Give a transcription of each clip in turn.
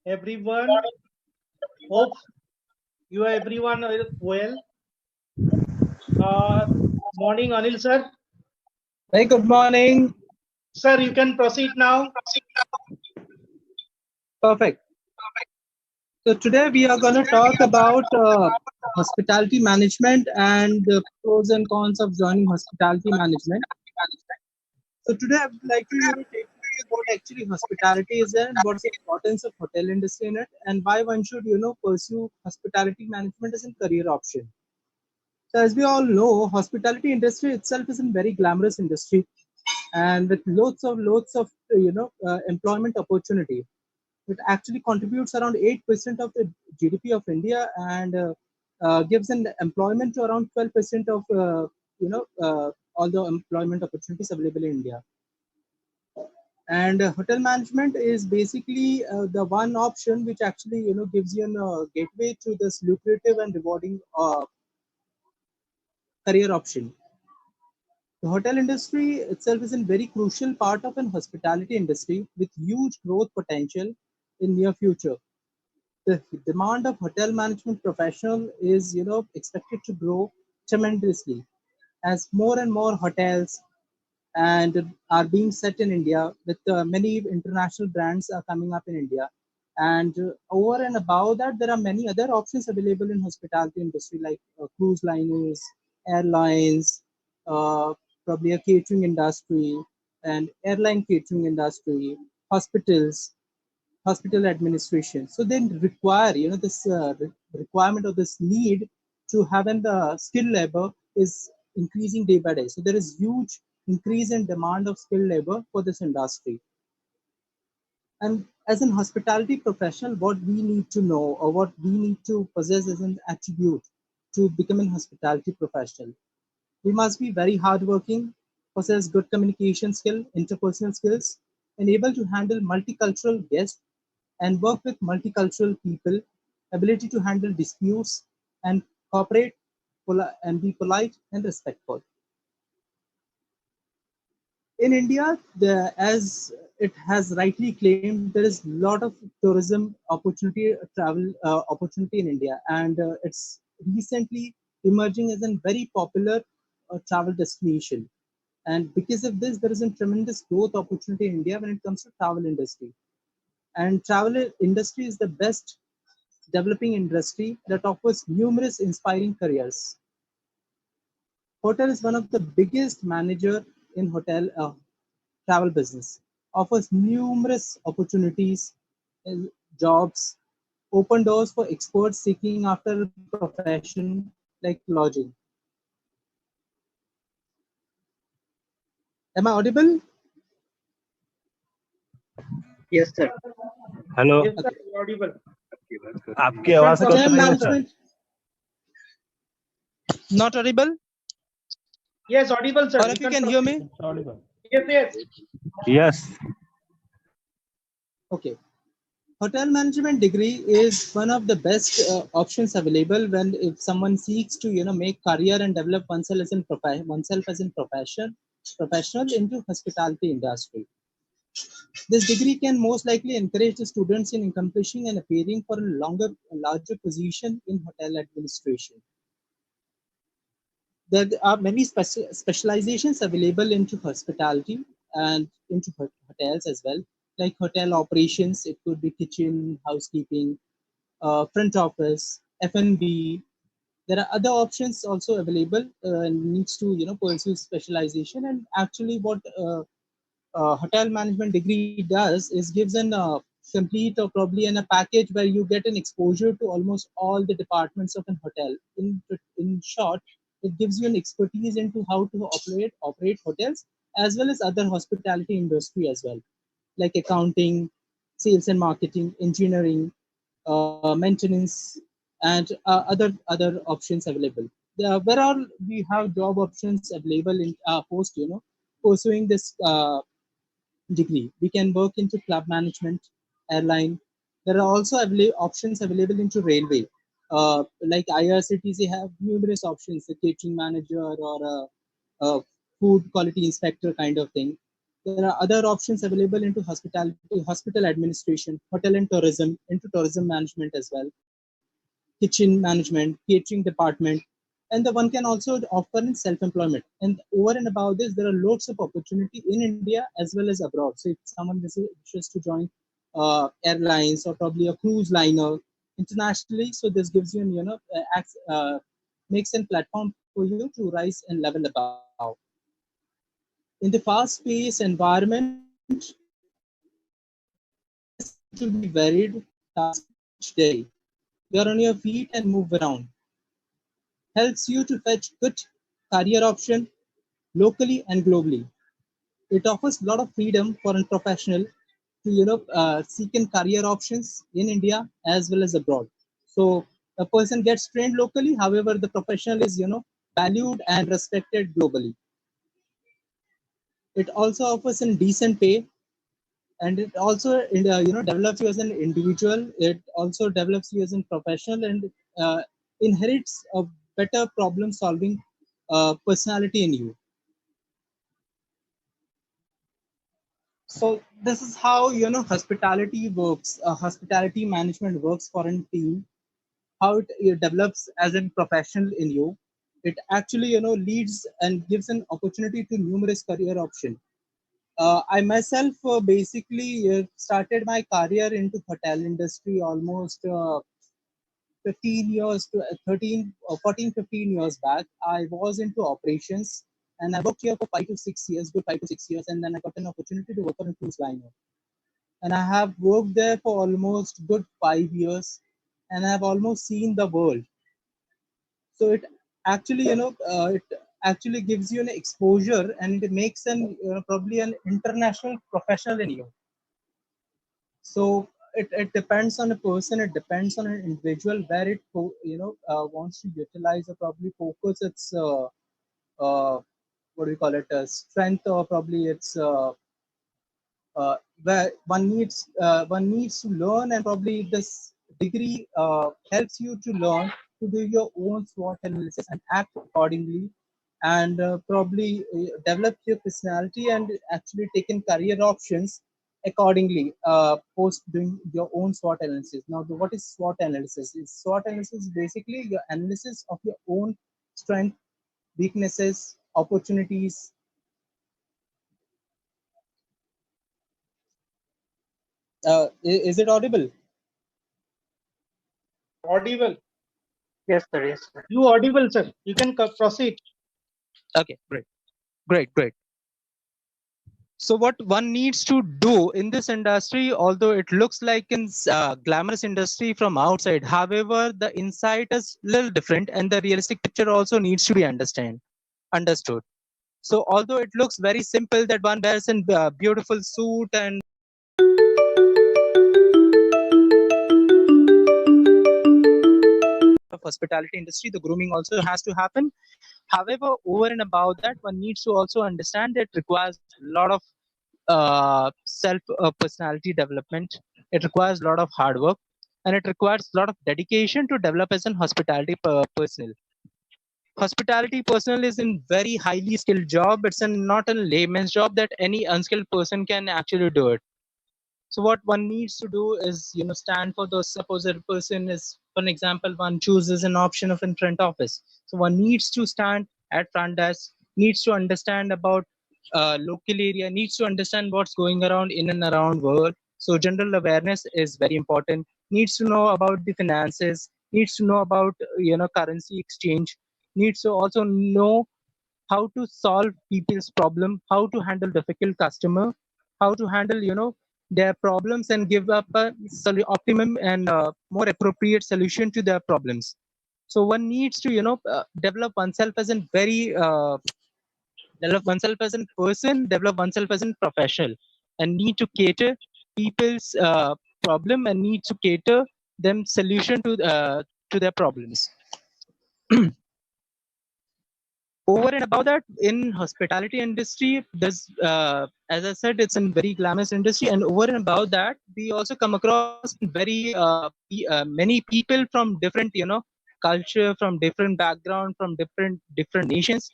everyone. Hope you are everyone are well. Uh, Morning, Anil sir. Very good morning. Sir, you can proceed now. Perfect. So today we are going to talk about hospitality management and the pros and cons of joining hospitality management. So today I would like to take you through what actually hospitality is and what's the importance of hotel industry in it and why one should pursue hospitality management as a career option. So as we all know, hospitality industry itself is a very glamorous industry and with lots of employment opportunity. It actually contributes around 8% of the GDP of India and gives an employment to around 12% of all the employment opportunities available in India. And hotel management is basically the one option which actually gives you a gateway to this lucrative and rewarding career option. The hotel industry itself is a very crucial part of an hospitality industry with huge growth potential in near future. The demand of hotel management professional is expected to grow tremendously as more and more hotels and are being set in India with many international brands are coming up in India. And over and above that, there are many other options available in hospitality industry like cruise liners, airlines, uh, probably a catering industry, and airline catering industry, hospitals, hospital administration. So they require, this requirement or this need to have an skilled labor is increasing day by day. So there is huge increase in demand of skilled labor for this industry. And as an hospitality professional, what we need to know or what we need to possess as an attribute to become an hospitality professional, we must be very hardworking, possess good communication skill, interpersonal skills, and able to handle multicultural guests and work with multicultural people, ability to handle disputes and cooperate and be polite and respectful. In India, as it has rightly claimed, there is a lot of tourism opportunity, travel opportunity in India, and it's recently emerging as a very popular travel destination. And because of this, there is a tremendous growth opportunity in India when it comes to travel industry. And travel industry is the best developing industry that offers numerous inspiring careers. Hotel is one of the biggest manager in hotel travel business. Offers numerous opportunities, jobs, open doors for experts seeking after a profession like lodging. Am I audible? Yes, sir. Hello Yes, sir, Okay. you're audible. आपकी You can आवाज cut proceed. Hotel रही है sir. management, not audible? Yes, audible, sir. Or You if you can can hear proceed. me? Yes, yes. Yes. Okay. Hotel management degree is one of the best options available when if someone seeks to make career and develop oneself as a professional into hospitality industry. This degree can most likely encourage the students in accomplishing and appearing for a larger position in hotel administration. There are many specializations available into hospitality and into hotels as well, like hotel operations. It could be kitchen, housekeeping, front office, F&B. There are other options also available and needs to pursue specialization. And actually, what hotel management degree does is gives an complete or probably in a package where you get an exposure to almost all the departments of an hotel. In short, it gives you an expertise into how to operate hotels as well as other hospitality industry as well, like accounting, sales and marketing, engineering, maintenance, and other options available. Where all we have job options available in post pursuing this degree. We can work into club management, airline. There are also options available into railway. Like IRCTC have numerous options, a catering manager or a food quality inspector kind of thing. There are other options available into hospitality, hospital administration, hotel and tourism, into tourism management as well, kitchen management, catering department, and the one can also offer in self-employment. And over and above this, there are lots of opportunity in India as well as abroad. So if someone wishes to join airlines or probably a cruise liner internationally, so this gives you, makes a platform for you to rise and level above. In the fast-paced environment, it will be varied tasks each day. You're on your feet and move around. Helps you to fetch good career option locally and globally. It offers a lot of freedom for a professional to seek in career options in India as well as abroad. So a person gets trained locally, however, the professional is valued and respected globally. It also offers a decent pay, and it also develops you as an individual. It also develops you as a professional, and inherits a better problem solving personality in you. So this is how hospitality works. Hospitality management works for a team. How it develops as a professional in you. It actually leads and gives an opportunity to numerous career options. I myself basically started my career into hotel industry almost 15 years to 13 or 14, 15 years back. I was into operations and I worked here for 5 to 6 years, good 5 to 6 years, and then I got an opportunity to work on a cruise liner. And I have worked there for almost good 5 years, and I have almost seen the world. So it actually, it actually gives you an exposure, and it makes an probably an international professional in you. So it depends on a person, it depends on an individual where it wants to utilize or probably focus its uh, what do we call it, strength, or probably its where one needs to learn, and probably this degree helps you to learn to do your own SWOT analysis and act accordingly, and probably develop your personality and actually take in career options accordingly post doing your own SWOT analysis. Now, what is SWOT analysis? SWOT analysis is basically your analysis of your own strength, weaknesses, opportunities. Is it audible? Audible. Yes, sir. Yes, sir. You audible, sir. You can proceed. Okay, great. So what one needs to do in this industry, although it looks like in glamorous industry from outside, however, the inside is little different, and the realistic picture also needs to be understood. So although it looks very simple that one wears a beautiful suit and of hospitality industry, the grooming also has to happen. However, over and above that, one needs to also understand that it requires a lot of self personality development. It requires a lot of hard work, and it requires a lot of dedication to develop as an hospitality personnel. Hospitality personnel is a very highly skilled job. It's not a layman's job that any unskilled person can actually do it. So what one needs to do is, stand for those. Suppose a person is, for an example, one chooses an option of in front office. So one needs to stand at front desk, needs to understand about local area, needs to understand what's going around in and around world. So general awareness is very important. Needs to know about the finances, needs to know about currency exchange, needs to also know how to solve people's problem, how to handle difficult customer, how to handle their problems and give up a optimum and more appropriate solution to their problems. So one needs to develop oneself as a very develop oneself as a person, develop oneself as a professional, and need to cater people's problem and need to cater them solution to their problems. Over and above that, in hospitality industry, there's as I said, it's a very glamorous industry, and over and above that, we also come across very many people from different culture, from different background, from different nations.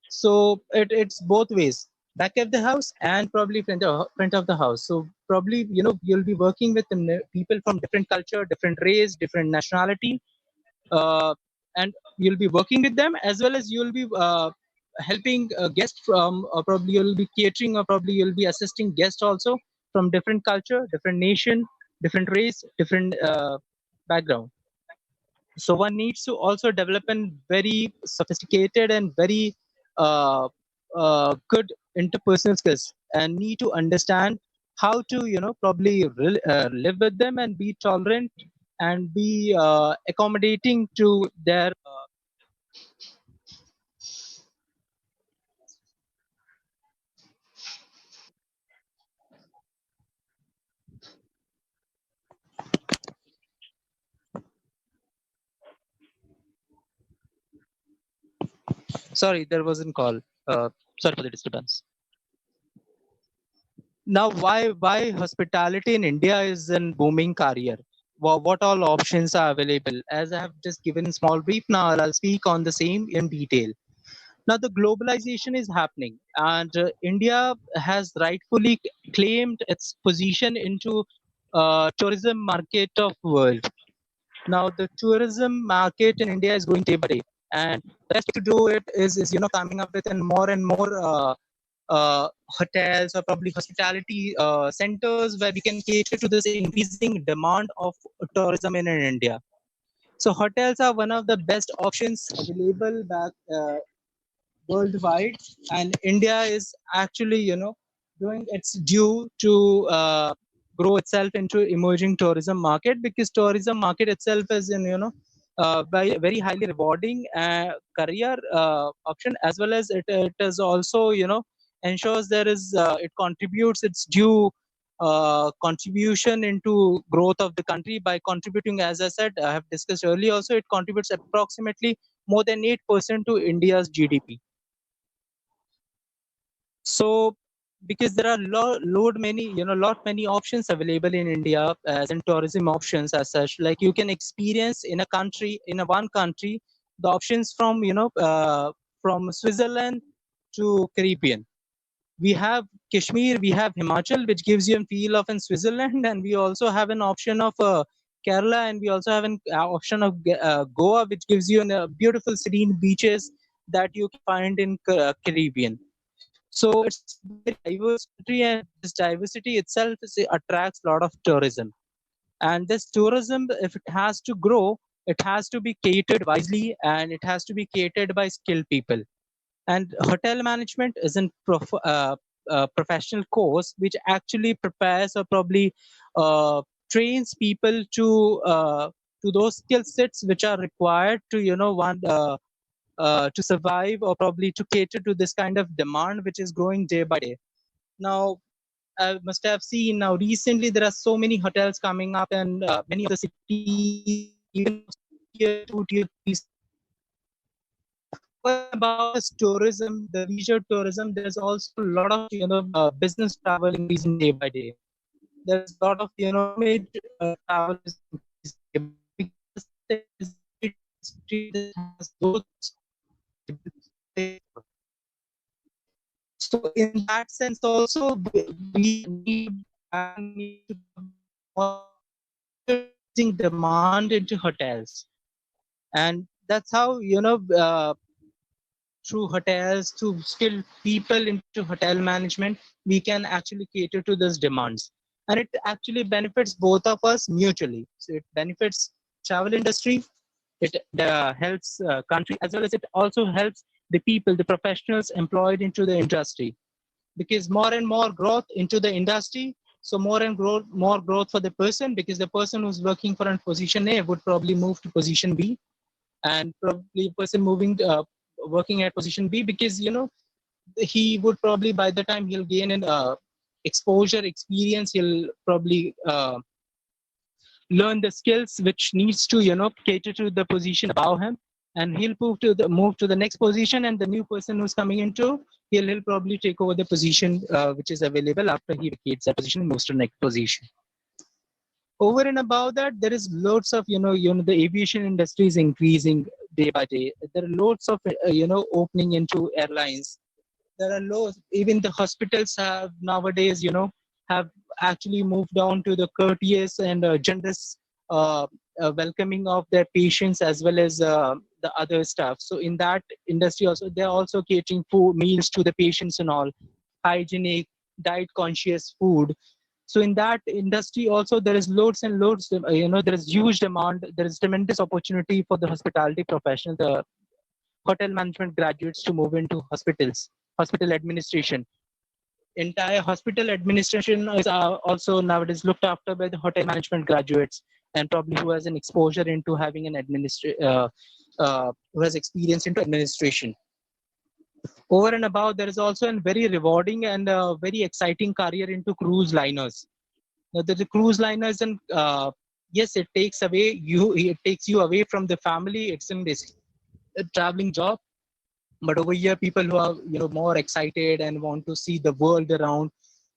So it's both ways. back of the house and probably front of the house. So probably, you'll be working with people from different culture, different race, different nationality, and you'll be working with them, as well as you'll be helping guests from, or probably you'll be catering, or probably you'll be assisting guests also from different culture, different nation, different race, different background. So one needs to also develop a very sophisticated and very good interpersonal skills, and need to understand how to, probably live with them and be tolerant and be accommodating to their sorry, there wasn't call. Sorry for the disturbance. Now, why hospitality in India is a booming career? What all options are available? As I have just given small brief, now I'll speak on the same in detail. Now, the globalization is happening, and India has rightfully claimed its position into tourism market of world. Now, the tourism market in India is growing day by day, and the best to do it is coming up with more and more hotels or probably hospitality centers where we can cater to this increasing demand of tourism in India. So hotels are one of the best options available back worldwide, and India is actually, doing its due to grow itself into emerging tourism market, because tourism market itself is in, very highly rewarding career option, as well as it is also, ensures there is it contributes its due contribution into growth of the country by contributing, as I said, I have discussed earlier also, it contributes approximately more than 8% to India's GDP. So because there are lot many options available in India as in tourism options as such, like you can experience in a country, in a one country, the options from, from Switzerland to Caribbean. We have Kashmir, we have Himachal, which gives you a feel of in Switzerland, and we also have an option of Kerala, and we also have an option of Goa, which gives you a beautiful serene beaches that you can find in Caribbean. So it's a very diverse country, and this diversity itself attracts a lot of tourism. And this tourism, if it has to grow, it has to be catered wisely, and it has to be catered by skilled people. And hotel management is a professional course which actually prepares or probably trains people to those skill sets which are required to, to survive or probably to cater to this kind of demand which is growing day by day. Now, I must have seen now recently there are so many hotels coming up, and many of the cities, even tier two, tier three. What about this tourism, the leisure tourism? There's also a lot of business travel increasing day by day. There's a lot of mid travel is increasing because there is a industry that has those. So in that sense, also we need demand into hotels, and that's how through hotels, through skilled people into hotel management, we can actually cater to those demands, and it actually benefits both of us mutually. So it benefits travel industry, it helps country, as well as it also helps the people, the professionals employed into the industry, because more and more growth into the industry, so more growth for the person, because the person who's working for a position A would probably move to position B, and probably person moving working at position B, because he would probably, by the time he'll gain an exposure experience, he'll probably learn the skills which needs to cater to the position above him, and he'll move to the next position, and the new person who's coming into, he'll probably take over the position which is available after he vacates that position and moves to the next position. Over and above that, there is loads of the aviation industry is increasing day by day. There are loads of opening into airlines. there are lows. Even the hospitals have nowadays, have actually moved on to the courteous and generous welcoming of their patients as well as the other staff. So in that industry also, they're also catering food meals to the patients and all, hygienic, diet conscious food. So in that industry also, there is loads and loads, there is huge demand. There is tremendous opportunity for the hospitality professional, the hotel management graduates to move into hospitals, hospital administration. Entire hospital administration is also nowadays looked after by the hotel management graduates, and probably who has an exposure into having an who has experience into administration. Over and above, there is also a very rewarding and very exciting career into cruise liners. Now, the cruise liners, and yes, it takes you away from the family. It's a traveling job, but over here, people who are more excited and want to see the world around,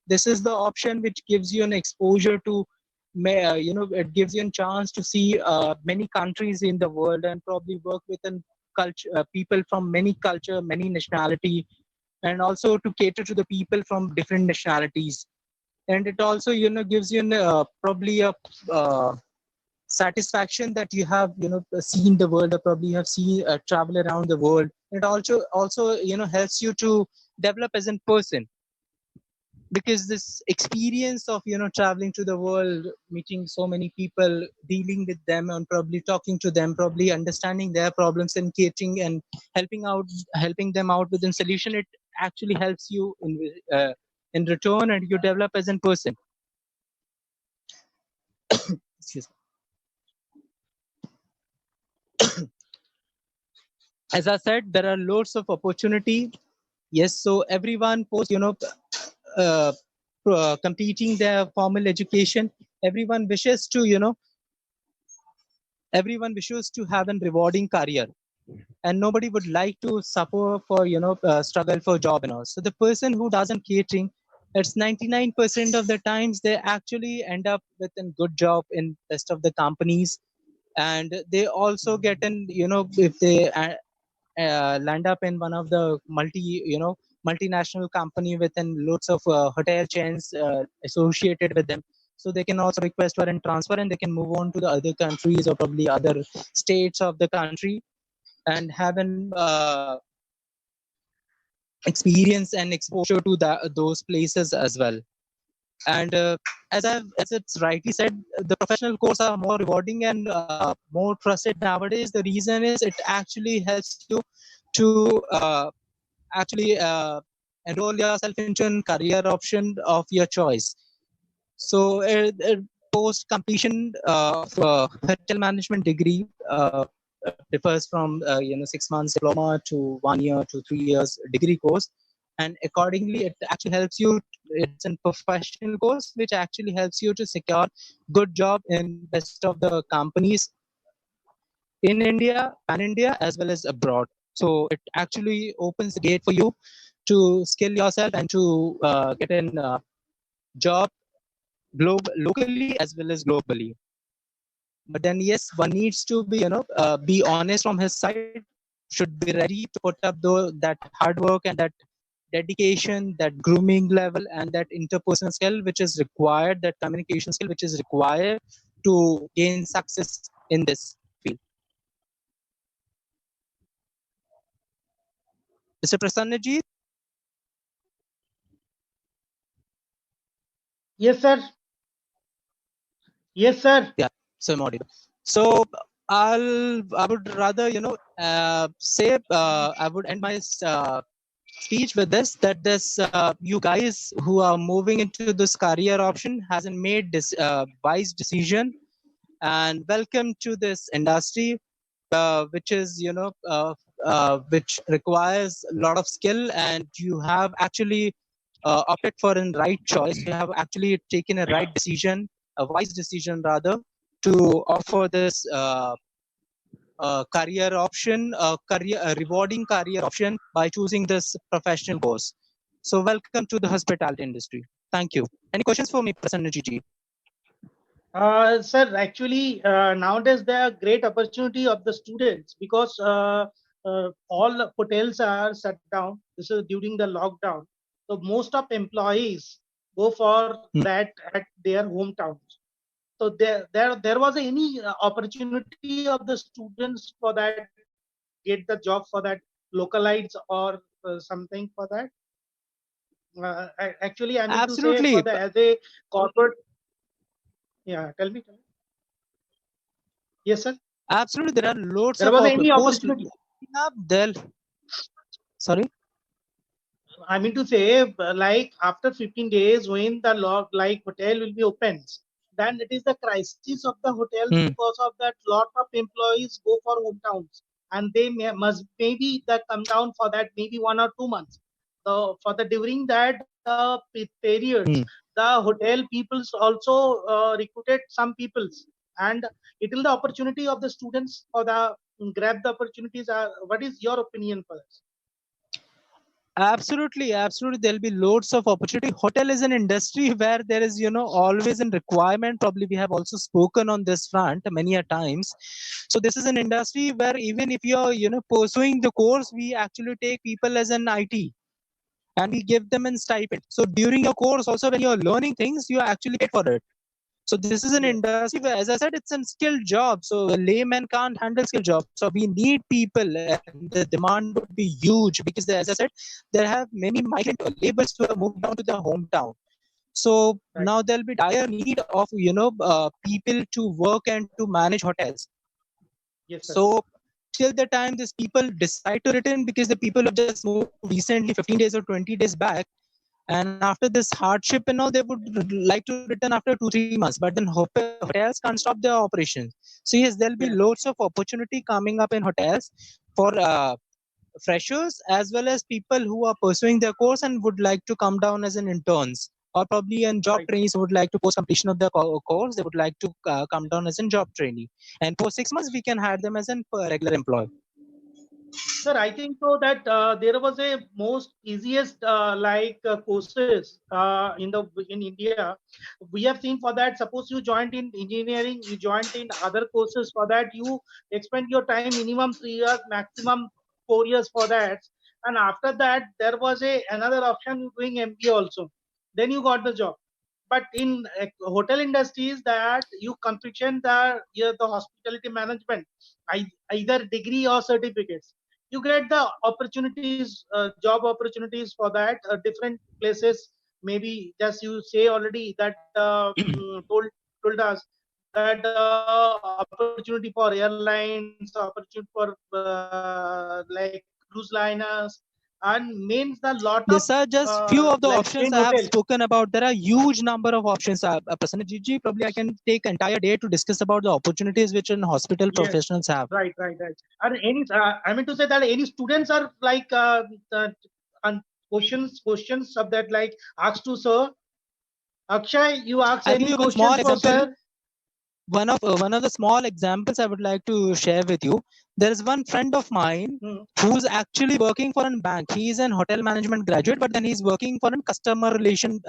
this is the option which gives you an exposure to it gives you a chance to see many countries in the world and probably work with people from many culture, many nationality, and also to cater to the people from different nationalities. And it also gives you probably a satisfaction that you have seen the world, or probably you have seen travel around the world. It also helps you to develop as a person, because this experience of traveling to the world, meeting so many people, dealing with them, and probably talking to them, probably understanding their problems and catering and helping them out with a solution, it actually helps you in return, and you develop as a person. Excuse me. As I said, there are loads of opportunity. Yes, so everyone post uh, completing their formal education, everyone wishes to have a rewarding career, and nobody would like to suffer for struggle for job and all. So the person who doesn't catering, it's 99% of the times they actually end up with a good job in rest of the companies, and they also get in if they land up in one of the multinational company within loads of hotel chains associated with them, so they can also request for a transfer, and they can move on to the other countries or probably other states of the country, and have an experience and exposure to those places as well. And as it's rightly said, the professional courses are more rewarding and more trusted nowadays. The reason is it actually helps you to actually enroll yourself into a career option of your choice. So post completion of hotel management degree differs from 6 months diploma to 1 year to 3 years degree course, and accordingly it actually helps you. It's a professional course which actually helps you to secure good job in best of the companies in India, pan India, as well as abroad. So it actually opens the gate for you to skill yourself and to get a job locally as well as globally. But then yes, one needs to be honest from his side, should be ready to put up that hard work and that dedication, that grooming level, and that interpersonal skill which is required, that communication skill which is required to gain success in this field. Mr. Prasannaji? Yes, sir. Yes, sir. Yeah, so I'm audible. So I would rather say I would end my speech with this, that this you guys who are moving into this career option hasn't made this wise decision, and welcome to this industry which is which requires a lot of skill, and you have actually opted for a right choice. You have actually taken a right decision, a wise decision rather, to offer this career option, a rewarding career option by choosing this professional course. So welcome to the hospitality industry. Thank you. Any questions for me, Prasanna Ji? Sir, actually, nowadays there are great opportunity of the students, because all the hotels are shut down. This is during the lockdown. So most of employees go for that at their hometowns. So there was any opportunity of the students for that, get the job for that localites or something for that. Actually, I mean to say Absolutely. for the as a corporate. Yeah, tell me. Yes, sir. Absolutely, there are loads There of was any post. opportunity. There, sorry. I mean to say, like after 15 days, when the like hotel will be open, then it is the crisis of the hotels because of that lot of employees go for hometowns and they must maybe that come down for that maybe 1 or 2 months. So for the during that periods, the hotel peoples also recruited some peoples, and it will the opportunity of the students for the grab the opportunities. What is your opinion for this? Absolutely, absolutely. There'll be loads of opportunity. Hotel is an industry where there is, always a requirement. Probably we have also spoken on this front many a times. So this is an industry where even if you're, pursuing the course, we actually take people as an IT and we give them a stipend. So during your course, also when you're learning things, you actually pay for it. So this is an industry where, as I said, it's a skilled job. So a layman can't handle skilled job. So we need people, and the demand would be huge because, as I said, there have many migrant laborers who have moved down to their hometown. So now there'll be dire need of people to work and to manage hotels. Yes, sir. So till the time these people decide to return, because the people have just moved recently 15 days or 20 days back, and after this hardship and all, they would like to return after 2-3 months, but then hotels can't stop their operations. So yes, there'll be loads of opportunity coming up in hotels for freshers as well as people who are pursuing their course and would like to come down as an interns, or probably in job trainees who would like to post completion of their course, they would like to come down as a job trainee, and for 6 months we can hire them as a regular employee. Sir, I think so that there was a most easiest courses in India. We have seen for that. Suppose you joined in engineering, you joined in other courses. For that, you expend your time minimum 3 years, maximum 4 years for that. And after that, there was another option doing MBA also. Then you got the job. But in hotel industries, that you completion the hospitality management, either degree or certificates, you get the opportunities, job opportunities for that different places. Maybe just you say already that told us that opportunity for airlines, opportunity for like cruise liners, and means the lot of These are just few of the like options chain I have hotels. spoken about. There are huge number of options. Prasanna Ji, probably I can take entire day to discuss about the opportunities which in hospital Yes, professionals have. right. And any, I mean to say that any students are like and questions of that like asked to sir. Akshay, you ask I'll give any you one small questions for example. sir? One of the small examples I would like to share with you. There is one friend of mine who's actually working for a bank. He is an hotel management graduate, but then he's working for a customer relation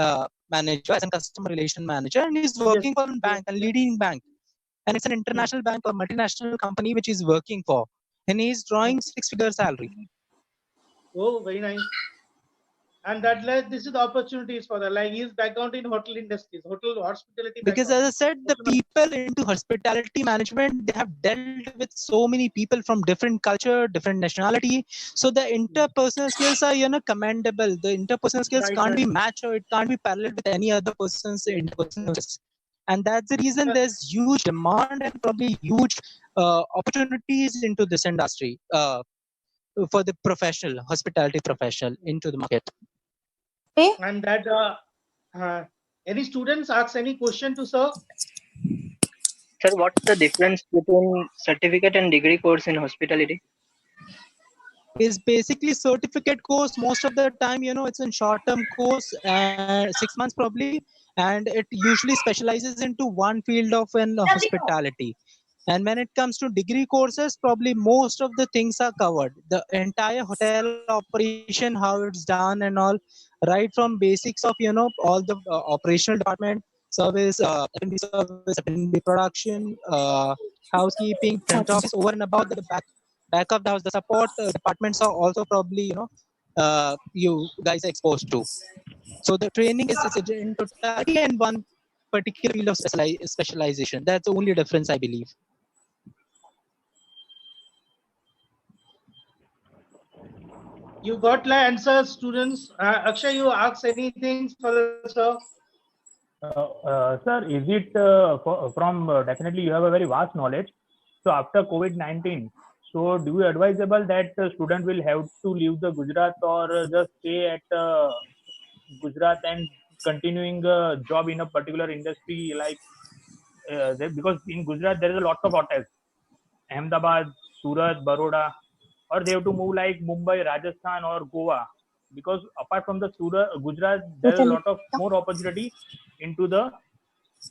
manager as a customer relation manager, and he's working for a bank, a leading bank, and it's an international bank or multinational company which he's working for, and he's drawing 6-figure salary. Oh, very nice. And that like this is the opportunities for the like his background in hotel industries, hotel hospitality Because background. as I said, the people into hospitality management, they have dealt with so many people from different culture, different nationality. So the interpersonal skills are commendable. The interpersonal skills can't be matched or it can't be paralleled with any other person's interpersonal skills. And that's the reason there's huge demand and probably huge opportunities into this industry for the professional hospitality professional into the market. And that any students ask any question to sir? Sir, what's the difference between certificate and degree course in hospitality? Is basically certificate course. Most of the time, it's a short-term course, 6 months probably, and it usually specializes into one field of an hospitality. And when it comes to degree courses, probably most of the things are covered. The entire hotel operation, how it's done and all, right from basics of, all the operational department, service, F&B service, F&B production, housekeeping, front office, over and above the back back of the house, the support departments are also probably, you guys are exposed to. So the training is in totality and one particular field of specialization. That's the only difference, I believe. You got the answers, students. Akshay, you ask anything for the sir? Sir, is it from definitely you have a very vast knowledge. So after COVID-19, so do you advisable that student will have to leave the Gujarat or just stay at Gujarat and continuing a job in a particular industry like because in Gujarat there is a lot of hotels, Ahmedabad, Surat, Baroda, or they have to move like Mumbai, Rajasthan, or Goa. Because apart from the Surat, Gujarat, there is a lot of more opportunity into the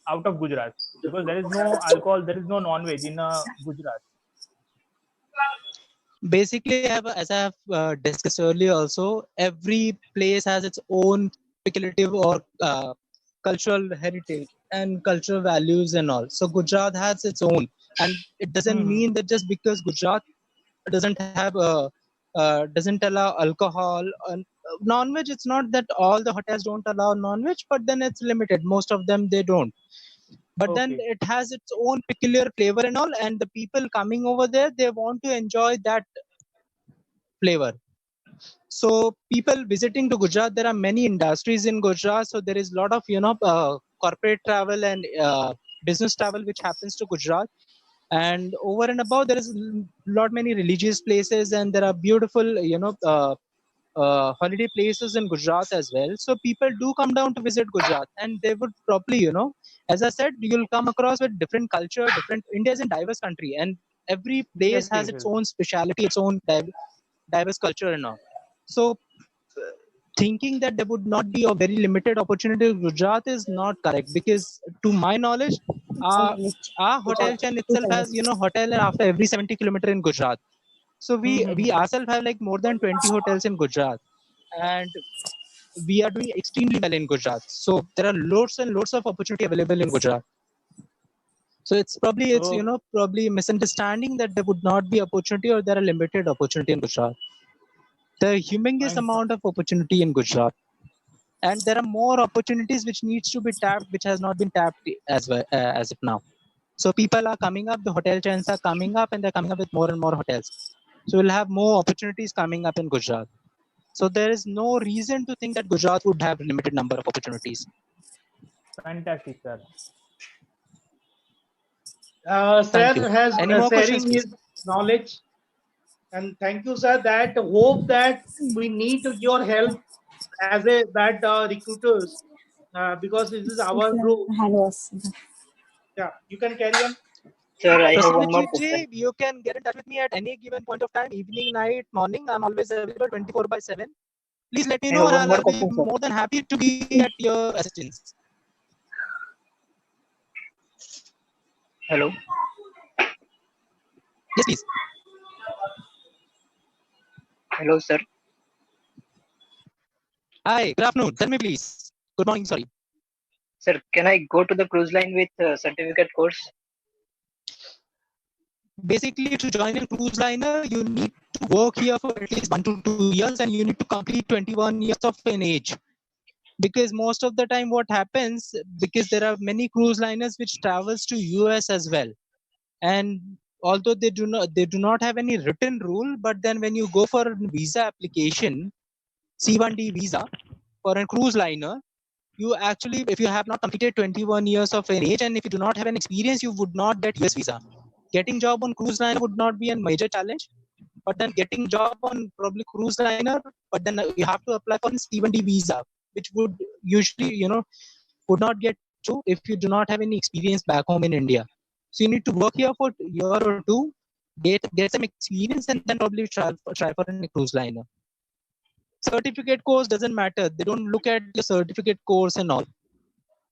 out of Gujarat because there is no alcohol, there is no non-veg in Gujarat. Basically, as I have discussed earlier also, every place has its own speculative or cultural heritage and cultural values and all. So Gujarat has its own, and it doesn't mean that just because Gujarat doesn't allow alcohol and non-veg, it's not that all the hotels don't allow non-veg, but then it's limited. Most of them they don't. But then Okay. it has its own peculiar flavor and all, and the people coming over there, they want to enjoy that flavor. So people visiting to Gujarat, there are many industries in Gujarat. So there is a lot of corporate travel and business travel which happens to Gujarat. And over and above, there is lot many religious places, and there are beautiful holiday places in Gujarat as well. So people do come down to visit Gujarat, and they would probably, as I said, you'll come across with different culture, different. India is a diverse country, and every place Yes, has yes, its yes. own speciality, its own diverse culture and all. So thinking that there would not be a very limited opportunity in Gujarat is not correct, because to my knowledge, our hotel chain itself has hotel after every 70 kilometer in Gujarat. So we ourselves have like more than 20 hotels in Gujarat, and we are doing extremely well in Gujarat. So there are loads and loads of opportunity available in Gujarat. So it's So, probably a misunderstanding that there would not be opportunity or there are limited opportunity in Gujarat. There are humongous fine. amount of opportunity in Gujarat, and there are more opportunities which needs to be tapped, which has not been tapped as well as of now. So people are coming up, the hotel chains are coming up, and they're coming up with more and more hotels. So we'll have more opportunities coming up in Gujarat. So there is no reason to think that Gujarat would have limited number of opportunities. Fantastic, sir. Thank you. Sir has Any more questions, sharing please? his knowledge, and thank you, sir. That hope that we need your help as a that recruiters because this is our group. Yeah, you can carry on. Sir, I have one more Prasenjit question. ji, you can get in touch with me at any given point of time, evening, night, morning. I'm always available 24/7. Please let me I know, have and one more I'll be question, sir. more than happy to be at your assistance. Hello. Yes, please. Hello, sir. Hi, good afternoon. Tell me, please. Good morning, sorry. Sir, can I go to the cruise line with certificate course? Basically, to join a cruise liner, you need to work here for at least 1 to 2 years, and you need to complete 21 years of an age. Because most of the time what happens, because there are many cruise liners which travels to US as well, and although they do not have any written rule, but then when you go for a visa application, C1D visa for a cruise liner, you actually, if you have not completed 21 years of an age and if you do not have an experience, you would not get US visa. Getting job on cruise liner would not be a major challenge, but then getting job on probably cruise liner, but then you have to apply for a C1D visa, which would usually would not get you if you do not have any experience back home in India. So you need to work here for a year or two, get some experience, and then probably try for a cruise liner. Certificate course doesn't matter. They don't look at your certificate course and all.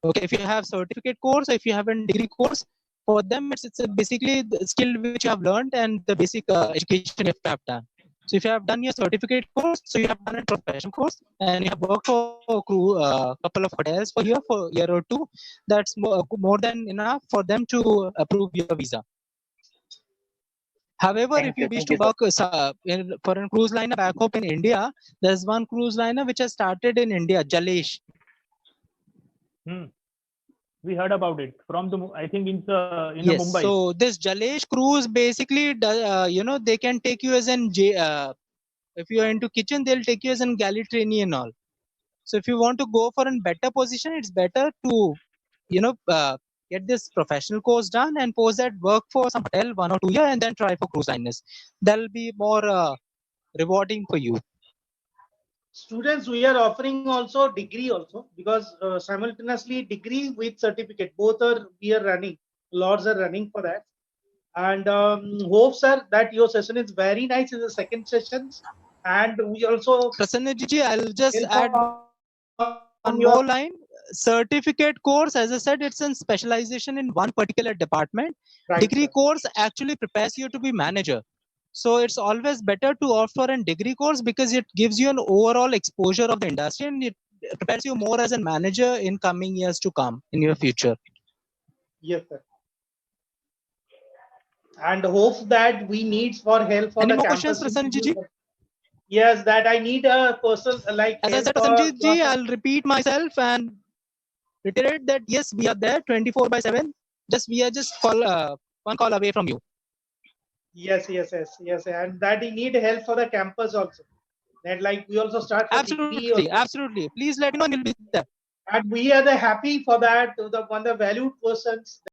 Okay, if you have certificate course, if you have a degree course, for them it's basically the skill which you have learned and the basic education you have done. So if you have done your certificate course, so you have done a professional course and you have worked for a couple of hotels for here for a year or two, that's more than enough for them to approve your visa. However, Thank if you you. wish Thank to you, sir. work for a cruise liner back home in India, there's one cruise liner which has started in India, Jalesh. We heard about it from the. I think in Yes. Mumbai. So this Jalesh cruise basically, they can take you as if you are into kitchen, they'll take you as an galley trainee and all. So if you want to go for a better position, it's better to, get this professional course done and post that work for some hotel 1 or 2 years and then try for cruise liners. That'll be more rewarding for you. Students, we are offering also degree also, because simultaneously degree with certificate, both are we are running. Lords are running for that. And hope, sir, that your session is very nice in the second sessions. And we also Prasanna ji, I'll just help add on one your more line. Certificate course, as I said, it's in specialization in one particular department. right, Degree sir. course actually prepares you to be manager. So it's always better to opt for a degree course because it gives you an overall exposure of the industry and it prepares you more as a manager in coming years to come in your future. Yes, sir. And hopes that we need for help for Any the more questions, campus Prasanjit interview. ji? Yes, that I need a person like As I help said, for Prasanjit ji, class. I'll repeat myself and reiterate that yes, we are there 24/7. We are just one call away from you. Yes, and that we need help for the campus also. That like we also start for degree also. Absolutely. Please let me know and we'll be there. And we are the happy for that, the one the valued persons